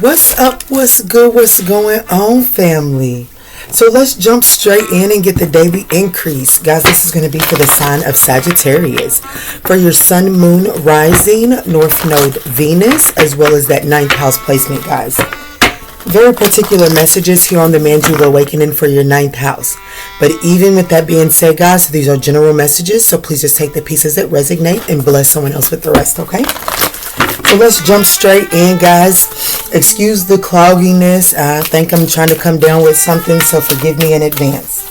What's up? What's good? What's going on, family? So let's jump straight in and get the daily increase. Guys, this is going to be for the sign of Sagittarius. For your sun, moon, rising, north node, Venus, as well as that ninth house placement, guys. Very particular messages here on the ManjulaAwakening for your ninth house. But even with that being said, guys, these are general messages. So please just take the pieces that resonate and bless someone else with the rest, okay? So let's jump straight in, guys. Excuse the cloudiness. I think I'm trying to come down with something, so forgive me in advance.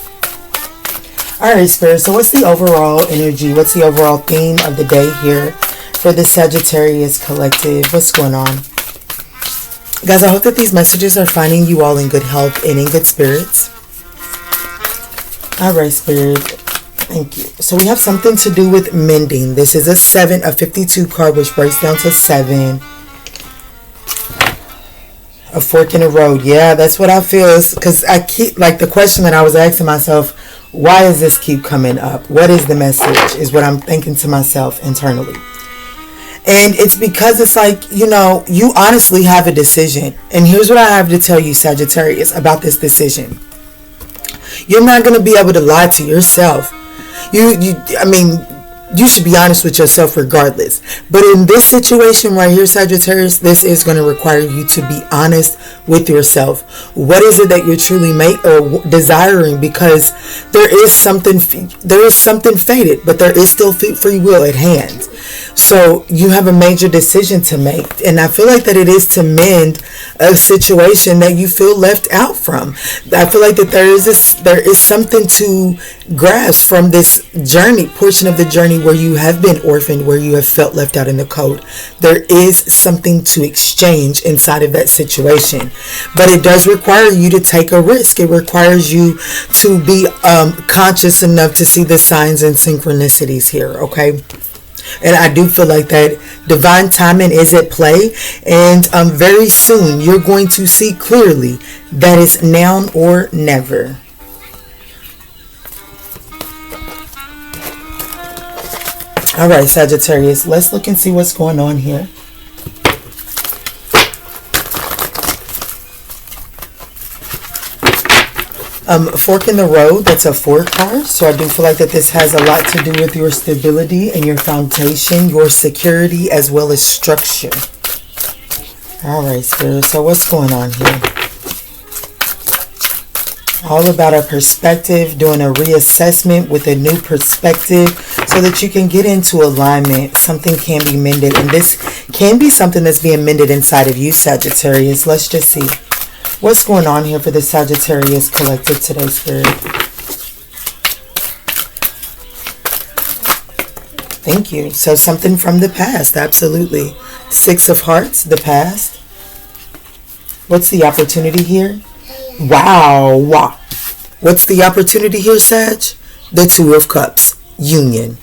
Alright, Spirit, so what's the overall energy? What's the overall theme of the day here for the Sagittarius collective? What's going on? Guys, I hope that these messages are finding you all in good health and in good spirits. Alright, Spirit. Thank you. So we have something to do with mending. This is a 7, a 52 card, which breaks down to 7. A fork in the road. Yeah, that's what I feel. Because I keep, like, the question that I was asking myself, why does this keep coming up? What is the message? Is what I'm thinking to myself internally. And it's because it's like, you know, you honestly have a decision. And here's what I have to tell you, Sagittarius, about this decision. You're not going to be able to lie to yourself. I mean, you should be honest with yourself regardless. But in this situation right here, Sagittarius, this is going to require you to be honest with yourself. What is it that you're truly desiring? Because there is something fated, but there is still free will at hand. So you have a major decision to make. And I feel like that it is to mend a situation that you feel left out from. I feel like that there is something to grasp from this portion of the journey where you have been orphaned, where you have felt left out in the cold. There is something to exchange inside of that situation. But it does require you to take a risk. It requires you to be conscious enough to see the signs and synchronicities here, okay? And I do feel like that divine timing is at play. And very soon you're going to see clearly that it's now or never. All right, Sagittarius, let's look and see what's going on here. Fork in the road, that's a 4 card. So I do feel like that this has a lot to do with your stability and your foundation, your security, as well as structure. All right, Spirit. So what's going on here? All about a perspective, doing a reassessment with a new perspective so that you can get into alignment. Something can be mended, and this can be something that's being mended inside of you, Sagittarius. Let's just see. What's going on here for the Sagittarius collective today, Spirit? Thank you. So something from the past, absolutely. 6 of Hearts, the past. What's the opportunity here? Wow. What's the opportunity here, Sag? The 2 of Cups, union.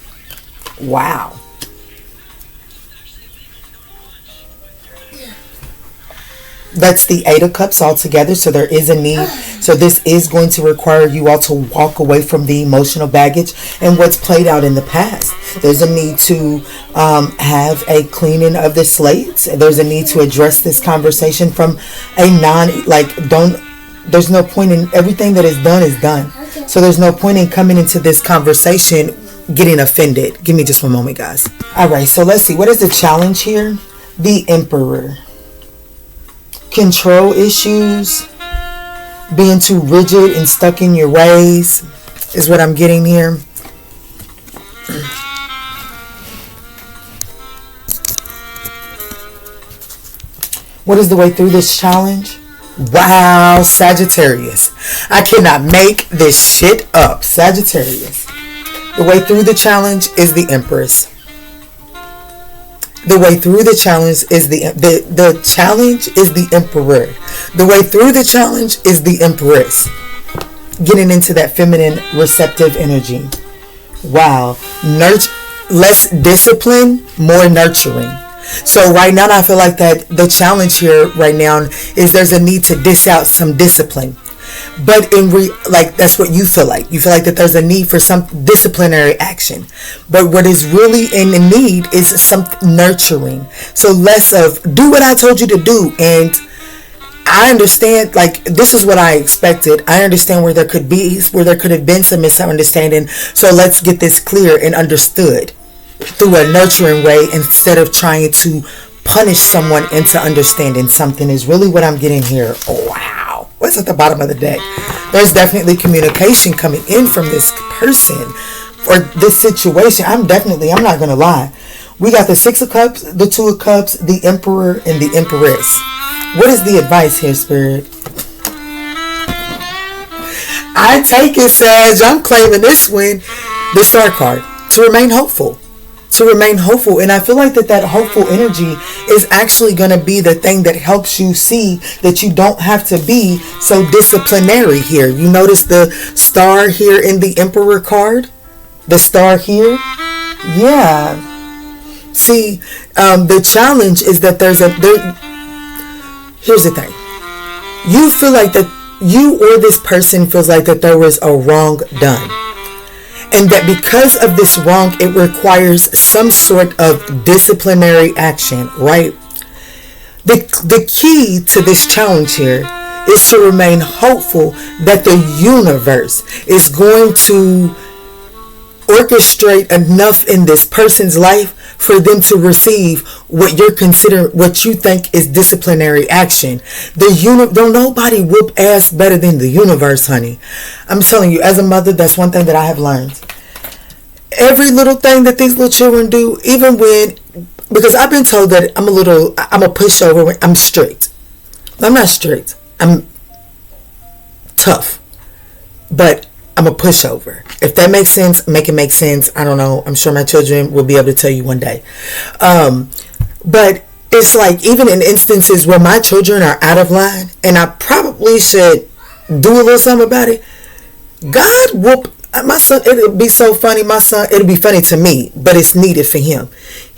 Wow. That's the 8 of Cups altogether. So there is a need. So this is going to require you all to walk away from the emotional baggage and what's played out in the past. There's a need to have a cleaning of the slates. There's a need to address this conversation from a there's no point in everything that is done is done. So there's no point in coming into this conversation getting offended. Give me just one moment, guys. All right. So let's see. What is the challenge here? The Emperor. Control issues, being too rigid and stuck in your ways is what I'm getting here. What is the way through this challenge? Wow, Sagittarius. I cannot make this shit up, Sagittarius. The way through the challenge is the Empress. The way through the challenge is the challenge is the Emperor. The way through the challenge is the Empress. Getting into that feminine receptive energy. Wow. Less discipline, more nurturing. So right now I feel like that the challenge here right now is there's a need to dish out some discipline. But that's what you feel like. You feel like that there's a need for some disciplinary action. But what is really in the need is some nurturing. So less of do what I told you to do and I understand, like, this is what I expected. I understand where there could have been some misunderstanding. So let's get this clear and understood through a nurturing way instead of trying to punish someone into understanding something is really what I'm getting here. Oh, wow. What's at the bottom of the deck? There's definitely communication coming in from this person or this situation. I'm not going to lie. We got the Six of Cups, the Two of Cups, the Emperor, and the Empress. What is the advice here, Spirit? I take it, Sag. I'm claiming this one, the Star card, to remain hopeful. To remain hopeful. And I feel like that hopeful energy is actually going to be the thing that helps you see that you don't have to be so disciplinary here. You notice the star here in the Emperor card? The star here? Yeah. See, the challenge is that here's the thing. You feel like that you or this person feels like that there was a wrong done. And that because of this wrong, it requires some sort of disciplinary action, right? The key to this challenge here is to remain hopeful that the universe is going to orchestrate enough in this person's life for them to receive what you think is disciplinary action. Don't nobody whoop ass better than the universe, honey. I'm telling you, as a mother, that's one thing that I have learned. Every little thing that these little children do, because I've been told that I'm a pushover. I'm strict. I'm not strict. I'm tough. But I'm a pushover. If that makes sense, make it make sense. I don't know. I'm sure my children will be able to tell you one day. But it's like, even in instances where my children are out of line, and I probably should do a little something about it, God whoop my son. It'll be so funny. My son, it'll be funny to me, but it's needed for him.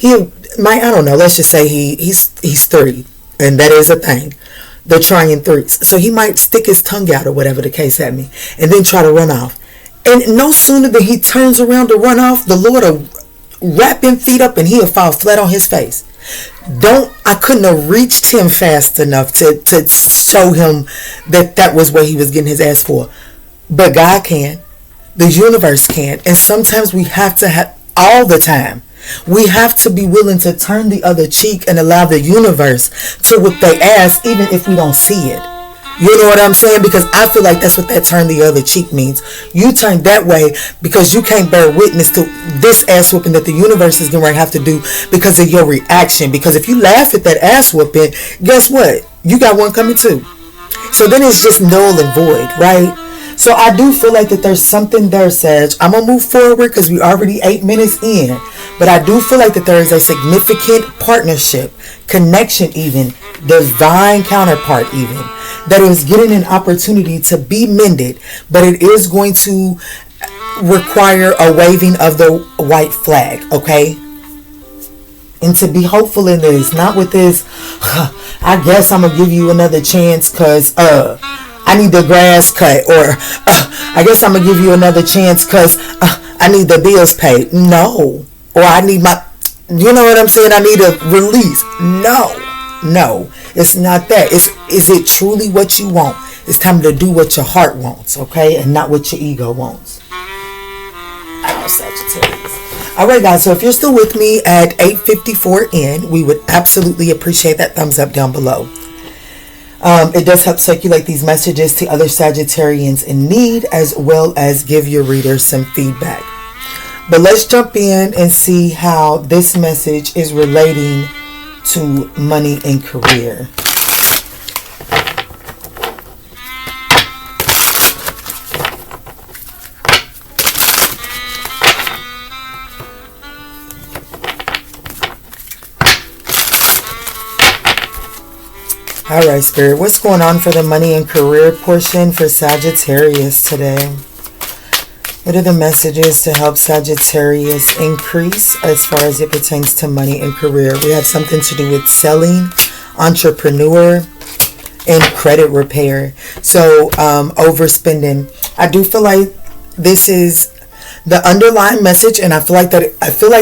I don't know. Let's just say he's 3, and that is a thing. They're trying 3s. So he might stick his tongue out or whatever the case had me, and then try to run off. And no sooner than he turns around to run off, the Lord will wrap him feet up and he'll fall flat on his face. I couldn't have reached him fast enough to show him that was what he was getting his ass for. But God can. The universe can. And sometimes we have to have, all the time, we have to be willing to turn the other cheek and allow the universe to whip their ass even if we don't see it. You know what I'm saying? Because I feel like that's what that turn the other cheek means. You turn that way because you can't bear witness to this ass whooping that the universe is going to have to do because of your reaction. Because if you laugh at that ass whooping, guess what? You got one coming too. So then it's just null and void, right? So I do feel like that there's something there, Sag. I'm going to move forward because we're already 8 minutes in. But I do feel like that there is a significant partnership, connection even, divine counterpart even, that is getting an opportunity to be mended. But it is going to require a waving of the white flag, okay? And to be hopeful in this, not with this, I guess I'm going to give you another chance because, I need the grass cut, or I guess I'm going to give you another chance because I need the bills paid. No. Or I need you know what I'm saying? I need a release. No, it's not that. Is it truly what you want? It's time to do what your heart wants, okay? And not what your ego wants. I'm Sagittarius. All right, guys. So if you're still with me at 8:54 in, we would absolutely appreciate that thumbs up down below. It does help circulate these messages to other Sagittarians in need, as well as give your readers some feedback. But let's jump in and see how this message is relating to money and career. All right, Spirit, what's going on for the money and career portion for Sagittarius today? What are the messages to help Sagittarius increase as far as it pertains to money and career? We have something to do with selling, entrepreneur, and credit repair. So overspending. I do feel like this is the underlying message, and I feel like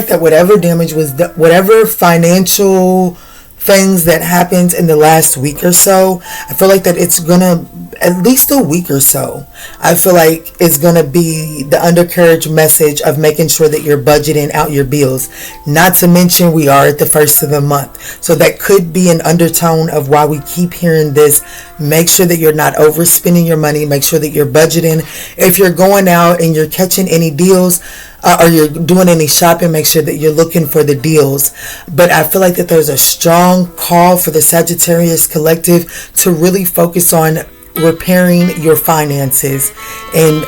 that whatever damage was, whatever financial things that happened in the last week or so, I feel like that it's gonna, at least a week or so, I feel like it's gonna be the undercarriage message of making sure that you're budgeting out your bills. Not to mention we are at the first of the month, so that could be an undertone of why we keep hearing this. Make sure that you're not overspending your money. Make sure that you're budgeting. If you're going out and you're catching any deals, or you're doing any shopping, make sure that you're looking for the deals. But I feel like that there's a strong call for the Sagittarius collective to really focus on repairing your finances. And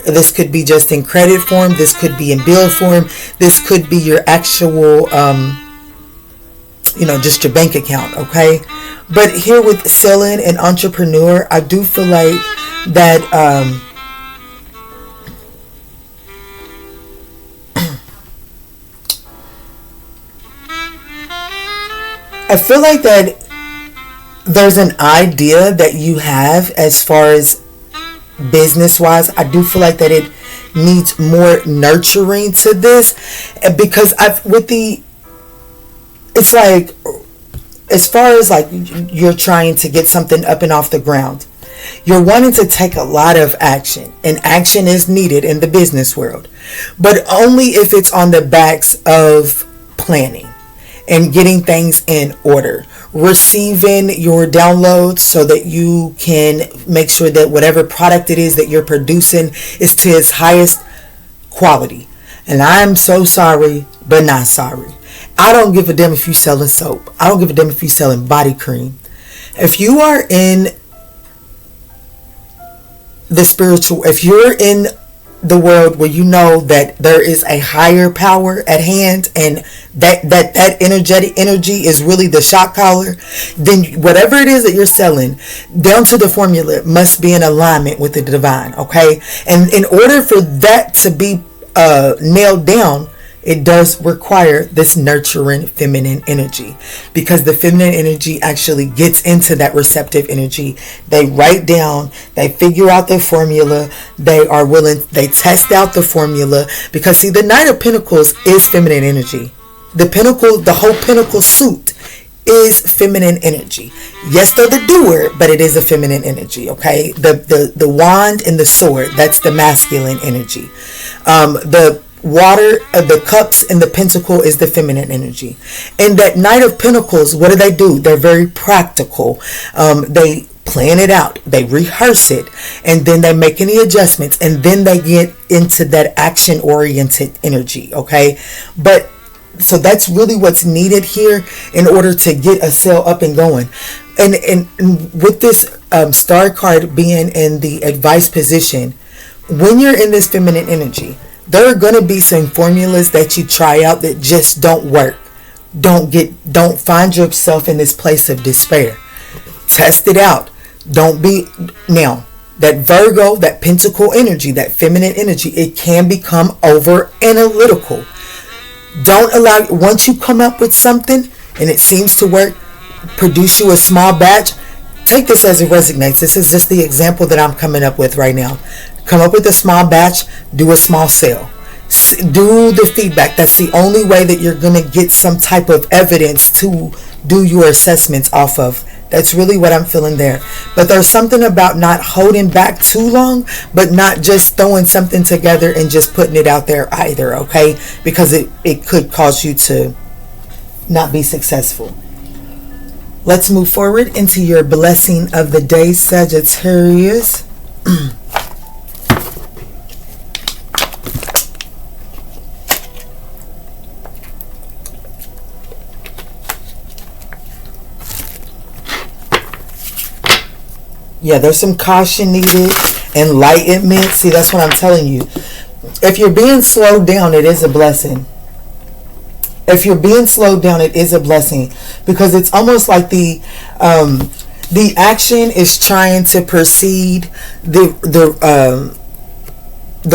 this could be just in credit form. This could be in bill form. This could be your actual, just your bank account, okay? But here with selling and entrepreneur, I do feel like that I feel like that there's an idea that you have as far as business wise. I do feel like that it needs more nurturing to this, because it's like, as far as like you're trying to get something up and off the ground, you're wanting to take a lot of action, and action is needed in the business world, but only if it's on the backs of planning and getting things in order, receiving your downloads so that you can make sure that whatever product it is that you're producing is to its highest quality. And I'm so sorry, but not sorry. I don't give a damn if you're selling soap. I don't give a damn if you're selling body cream. If you are in the spiritual, if you're in the world where you know that there is a higher power at hand, and that energetic energy is really the shot caller, then whatever it is that you're selling, down to the formula, must be in alignment with the divine, okay? And in order for that to be nailed down, it does require this nurturing feminine energy, because the feminine energy actually gets into that receptive energy. They write down, they figure out the formula, they test out the formula, because see, the Knight of Pentacles is feminine energy. The whole Pentacle suit is feminine energy. Yes, they're the doer, but it is a feminine energy, okay? The wand and the sword, that's the masculine energy. The water, the cups and the pentacle is the feminine energy. And that Knight of Pentacles, what do? They're very practical. They plan it out, they rehearse it, and then they make any adjustments, and then they get into that action oriented energy, okay? But so that's really what's needed here in order to get a sale up and going. And with this star card being in the advice position, when you're in this feminine energy, there are going to be some formulas that you try out that just don't work. Don't find yourself in this place of despair. Test it out. Now, that Virgo, that Pentacle energy, that feminine energy, it can become over analytical. Don't allow, once you come up with something and it seems to work, produce you a small batch. Take this as it resonates. This is just the example that I'm coming up with right now. Come up with a small batch, do a small sale. Do the feedback. That's the only way that you're going to get some type of evidence to do your assessments off of. That's really what I'm feeling there. But there's something about not holding back too long, but not just throwing something together and just putting it out there either, okay? Because it could cause you to not be successful. Let's move forward into your blessing of the day, Sagittarius. Yeah, there's some caution needed, enlightenment. See, that's what I'm telling you. If you're being slowed down, it is a blessing. If you're being slowed down, it is a blessing, because it's almost like the action is trying to precede the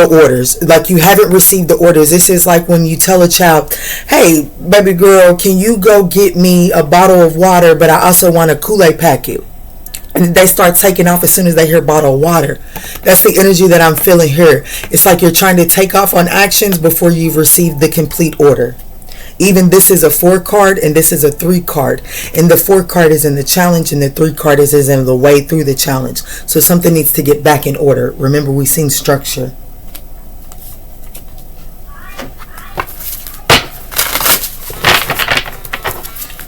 orders. Like you haven't received the orders. This is like when you tell a child, "Hey, baby girl, can you go get me a bottle of water? But I also want a Kool-Aid packet." And they start taking off as soon as they hear bottle of water. That's the energy that I'm feeling here. It's like you're trying to take off on actions before you've received the complete order. Even this is a 4 card and this is a 3 card. And the 4 card is in the challenge and the 3 card is in the way through the challenge. So something needs to get back in order. Remember, we've seen structure.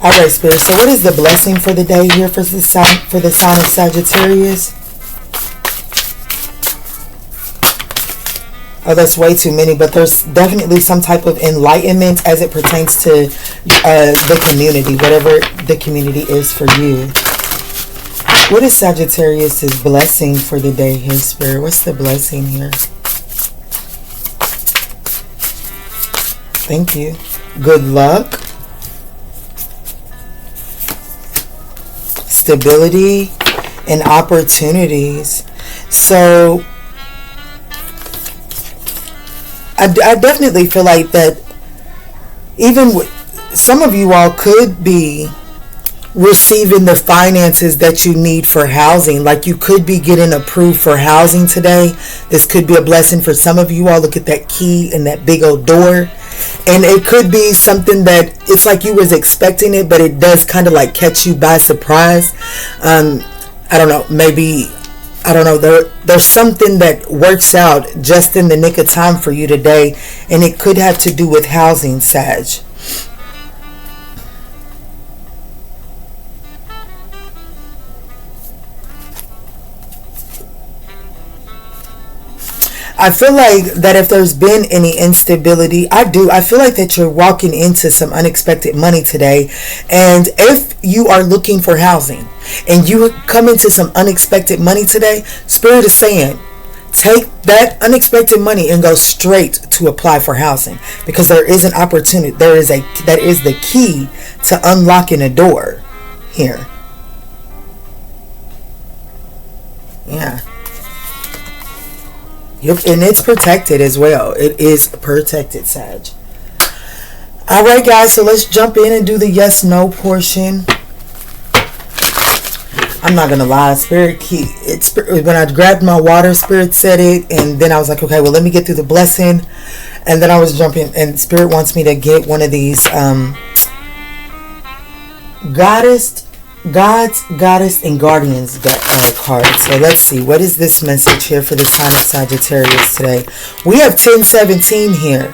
All right, Spirit. So what is the blessing for the day here for the sign of Sagittarius? Oh, that's way too many, but there's definitely some type of enlightenment as it pertains to the community, whatever the community is for you. What is Sagittarius' blessing for the day here, Spirit? What's the blessing here? Thank you. Good luck. Stability and opportunities. So I definitely feel like that even some of you all could be receiving the finances that you need for housing. Like you could be getting approved for housing today. This could be a blessing for some of you all. Look at that key and that big old door. And it could be something that it's like you was expecting it, but it does kind of like catch you by surprise. I don't know, maybe, I don't know, there's something that works out just in the nick of time for you today, and it could have to do with housing, Sag. I feel like that if there's been any instability, I feel like that you're walking into some unexpected money today. And if you are looking for housing and you come into some unexpected money today, Spirit is saying, take that unexpected money and go straight to apply for housing, because there is an opportunity. That is the key to unlocking a door here. Yeah. Yep, and it's protected as well. It is protected, Sag. All right, guys, so let's jump in and do the yes/no portion. I'm not gonna lie, when I grabbed my water, Spirit said it, and then I was like, okay, well, let me get through the blessing, and then I was jumping, and Spirit wants me to get one of these Goddess and Guardians cards. So let's see, what is this message here for the sign of Sagittarius today? We have 1017 here.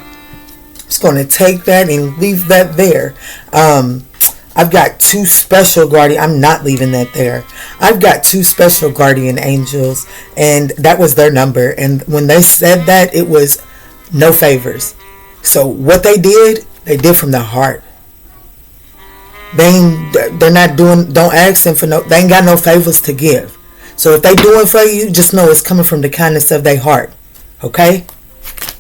Just going to take that and leave that there. I've got 2 special guardian. I'm not leaving that there. I've got 2 special guardian angels, and that was their number. And when they said that, it was no favors. So what they did from the heart. They're not doing, don't ask them for they ain't got no favors to give. So if they doing for you, just know it's coming from the kindness of their heart. Okay?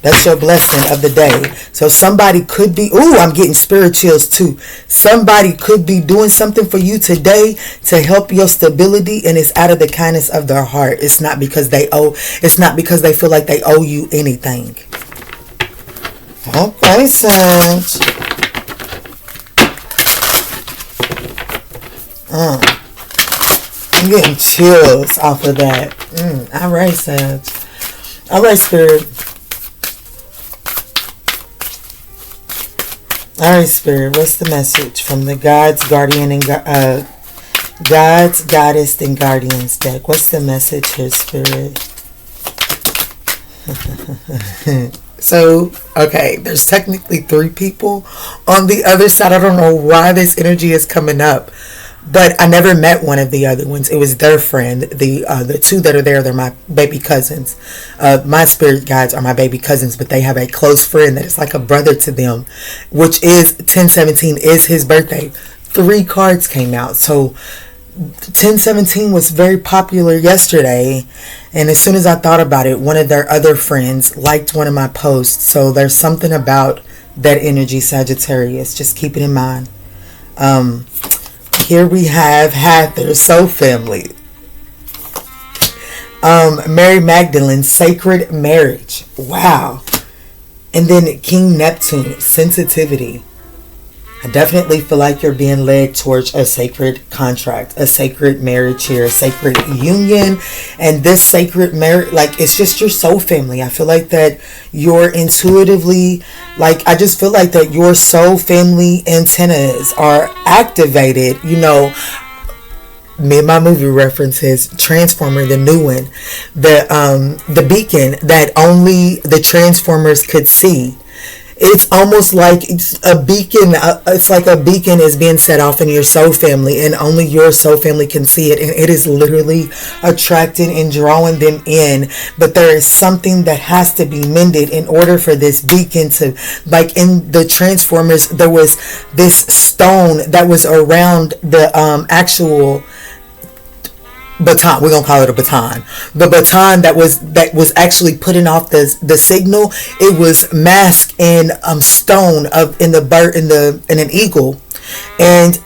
That's your blessing of the day. So somebody could be, I'm getting spirit chills too. Somebody could be doing something for you today to help your stability, and it's out of the kindness of their heart. It's not because they feel like they owe you anything. Okay, Sag. I'm getting chills off of that. All right, Sag. All right, Spirit. All right, Spirit. What's the message from the God's Guardian and God's Goddess and Guardians deck? What's the message here, Spirit? So, okay, there's technically 3 people on the other side. I don't know why this energy is coming up. But I never met one of the other ones. It was their friend. The 2 that are there, they're my baby cousins. My spirit guides are my baby cousins, but they have a close friend that is like a brother to them, which is 1017 is his birthday. 3 cards came out. So 1017 was very popular yesterday. And as soon as I thought about it, one of their other friends liked one of my posts. So there's something about that energy, Sagittarius. Just keep it in mind. Here we have Hather, Soul Family. Mary Magdalene, Sacred Marriage. Wow. And then King Neptune, Sensitivity. I definitely feel like you're being led towards a sacred contract, a sacred marriage here, a sacred union. And this sacred marriage, like, it's just your soul family. I feel like that you're intuitively, like, I just feel like that your soul family antennas are activated. You know, me and my movie references, Transformer, the new one, the beacon that only the Transformers could see. It's almost like a beacon. It's like a beacon is being set off in your soul family, and only your soul family can see it. And it is literally attracting and drawing them in. But there is something that has to be mended in order for this beacon to, like in the Transformers, there was this stone that was around the actual baton. We're gonna call it a baton. The baton that was actually putting off the signal. It was masked in stone in an eagle, and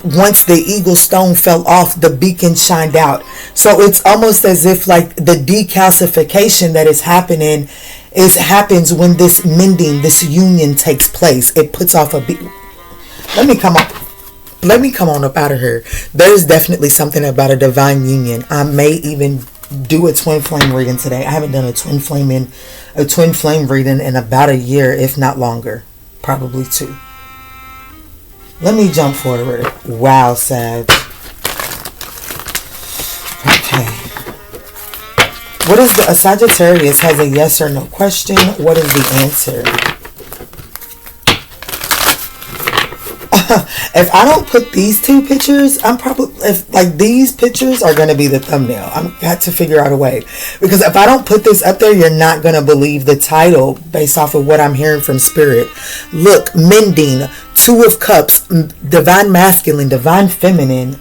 once the eagle stone fell off, the beacon shined out. So it's almost as if like the decalcification that is happening happens when this mending, this union takes place. It puts off a beacon. Let me come on up out of here. There's definitely something about a divine union. I may even do a twin flame reading today. I haven't done a twin flame reading in about a year, if not longer. Probably 2. Let me jump forward. Wow, Sag. Okay. What is a Sagittarius has a yes or no question? What is the answer? If I don't put these 2 pictures, these pictures are going to be the thumbnail. I've got to figure out a way. Because if I don't put this up there, you're not going to believe the title based off of what I'm hearing from Spirit. Look, mending, 2 of Cups, divine masculine, divine feminine.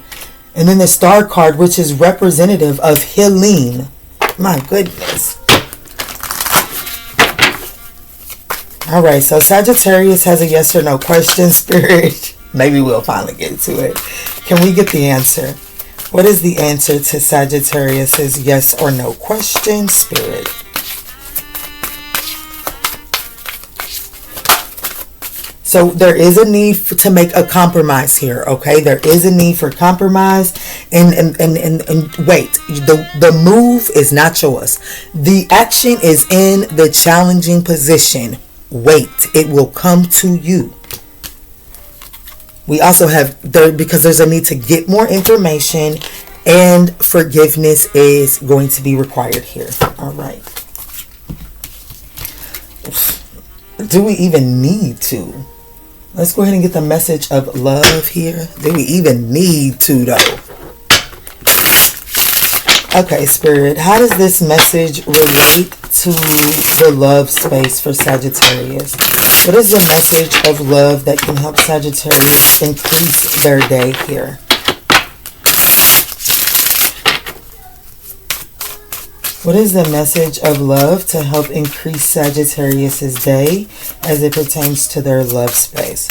And then the star card, which is representative of healing. My goodness. All right, so Sagittarius has a yes or no question, Spirit. Maybe we'll finally get to it. Can we get the answer? What is the answer to Sagittarius's yes or no question, Spirit? So there is a need to make a compromise here, okay? There is a need for compromise. And wait, the move is not yours. The action is in the challenging position. Wait, it will come to you. We also have because there's a need to get more information, and forgiveness is going to be required here. All right. Do we even need to? Let's go ahead and get the message of love here. Do we even need to, though? Okay, Spirit, how does this message relate to the love space for Sagittarius? What is the message of love that can help Sagittarius increase their day here? What is the message of love to help increase Sagittarius's day as it pertains to their love space?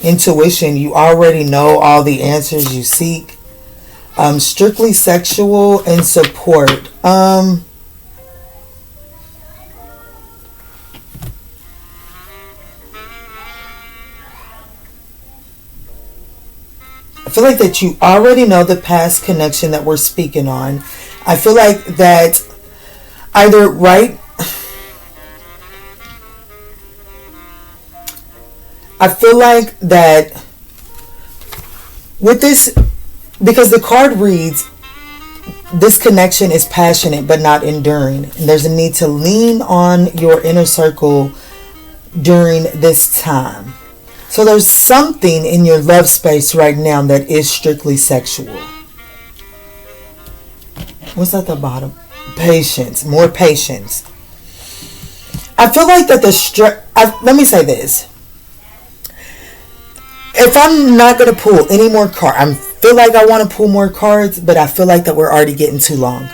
Intuition, you already know all the answers you seek. Strictly sexual and support. I feel like that you already know the past connection that we're speaking on. I feel like that either right. I feel like that with this, because the card reads, this connection is passionate but not enduring. And there's a need to lean on your inner circle during this time. So there's something in your love space right now that is strictly sexual. What's at the bottom? Patience. More patience. I feel like that let me say this. If I'm not going to pull any more cards, I feel like I want to pull more cards, but I feel like that we're already getting too long.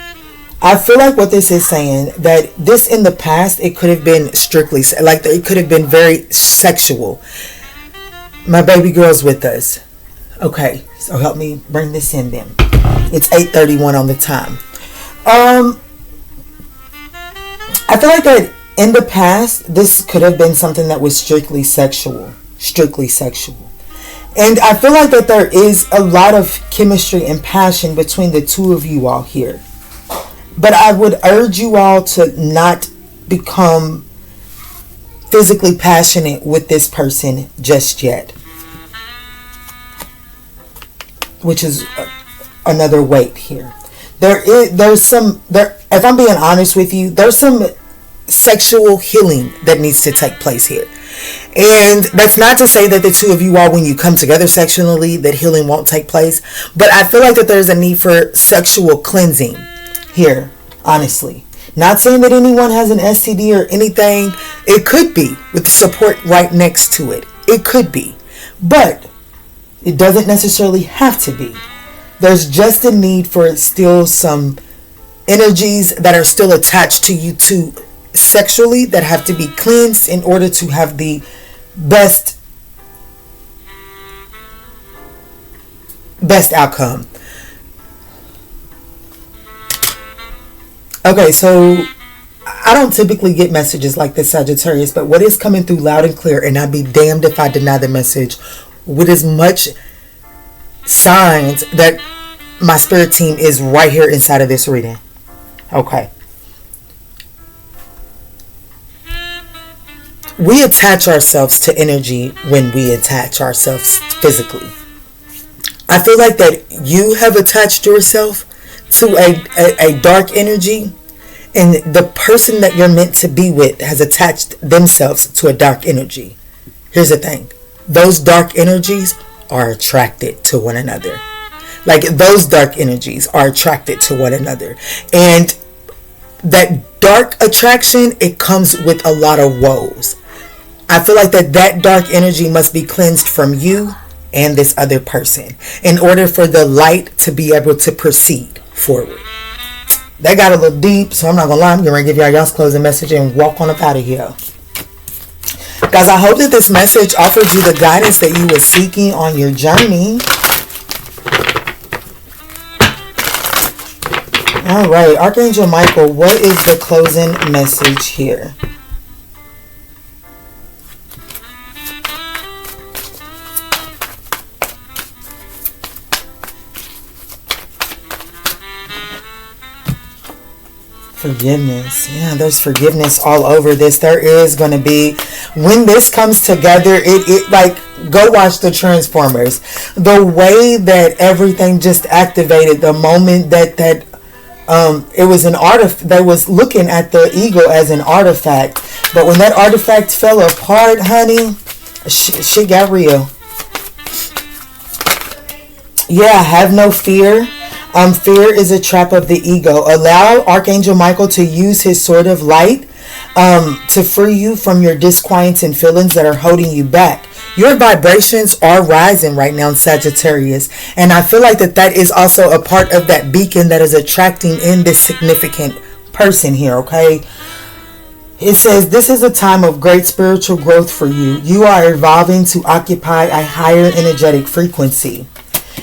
I feel like what this is saying, that this in the past, it could have been strictly, like it could have been very sexual. My baby girl's with us. Okay, so help me bring this in then. It's 8:31 on the time. Um, I feel like that in the past, this could have been something that was strictly sexual. Strictly sexual. And I feel like that there is a lot of chemistry and passion between the two of you all here. But I would urge you all to not become physically passionate with this person just yet. Which is another weight here. If I'm being honest with you, there's some sexual healing that needs to take place here. And that's not to say that the two of you all, when you come together sexually, that healing won't take place. But I feel like that there's a need for sexual cleansing here, honestly. Not saying that anyone has an STD or anything. It could be, with the support right next to it. It could be. But it doesn't necessarily have to be. There's just a need for still some energies that are still attached to you two sexually that have to be cleansed in order to have the best outcome. Okay, so I don't typically get messages like this, Sagittarius, but what is coming through loud and clear, and I'd be damned if I deny the message with as much signs that my spirit team is right here inside of this reading. Okay. We attach ourselves to energy when we attach ourselves physically. I feel like that you have attached yourself to a dark energy, and the person that you're meant to be with has attached themselves to a dark energy. Here's the thing. Those dark energies are attracted to one another. Like, those dark energies are attracted to one another. And that dark attraction, it comes with a lot of woes. I feel like that dark energy must be cleansed from you and this other person in order for the light to be able to proceed forward. That got a little deep, so I'm not gonna lie. I'm gonna give y'all's closing message and walk on up out of here. Guys, I hope that this message offered you the guidance that you were seeking on your journey. All right, Archangel Michael, what is the closing message here? Forgiveness. Yeah, there's forgiveness all over this. There is going to be, when this comes together, it like, go watch the Transformers. The way that everything just activated, the moment that it was an artifact, they was looking at the ego as an artifact. But when that artifact fell apart, honey, shit got real. Yeah, have no fear. Fear is a trap of the ego. Allow Archangel Michael to use his sword of light to free you from your disquieting feelings that are holding you back. Your vibrations are rising right now, Sagittarius. And I feel like that is also a part of that beacon that is attracting in this significant person here, okay? It says, this is a time of great spiritual growth for you. You are evolving to occupy a higher energetic frequency.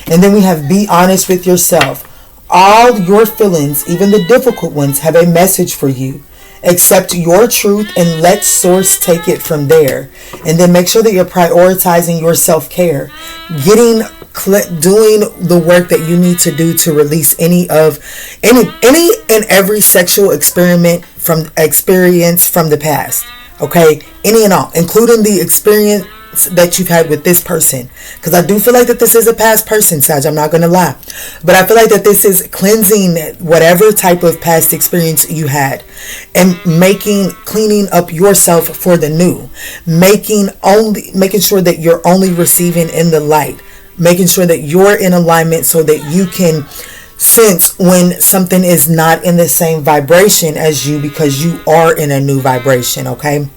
And then we have, be honest with yourself. All your feelings, even the difficult ones, have a message for you. Accept your truth and let source take it from there. And then make sure that you're prioritizing your self-care. Doing the work that you need to do to release any and every sexual experience from the past. Okay? Any and all, including the experience that you've had with this person, because I do feel like that this is a past person, Sag. I'm not going to lie, but I feel like that this is cleansing whatever type of past experience you had and cleaning up yourself for the new, making sure that you're only receiving in the light, making sure that you're in alignment so that you can sense when something is not in the same vibration as you, because you are in a new vibration. Okay,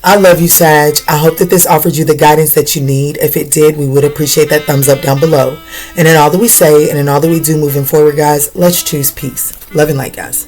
I love you, Sag. I hope that this offered you the guidance that you need. If it did, we would appreciate that thumbs up down below. And in all that we say and in all that we do moving forward, guys, let's choose peace. Love and light, guys.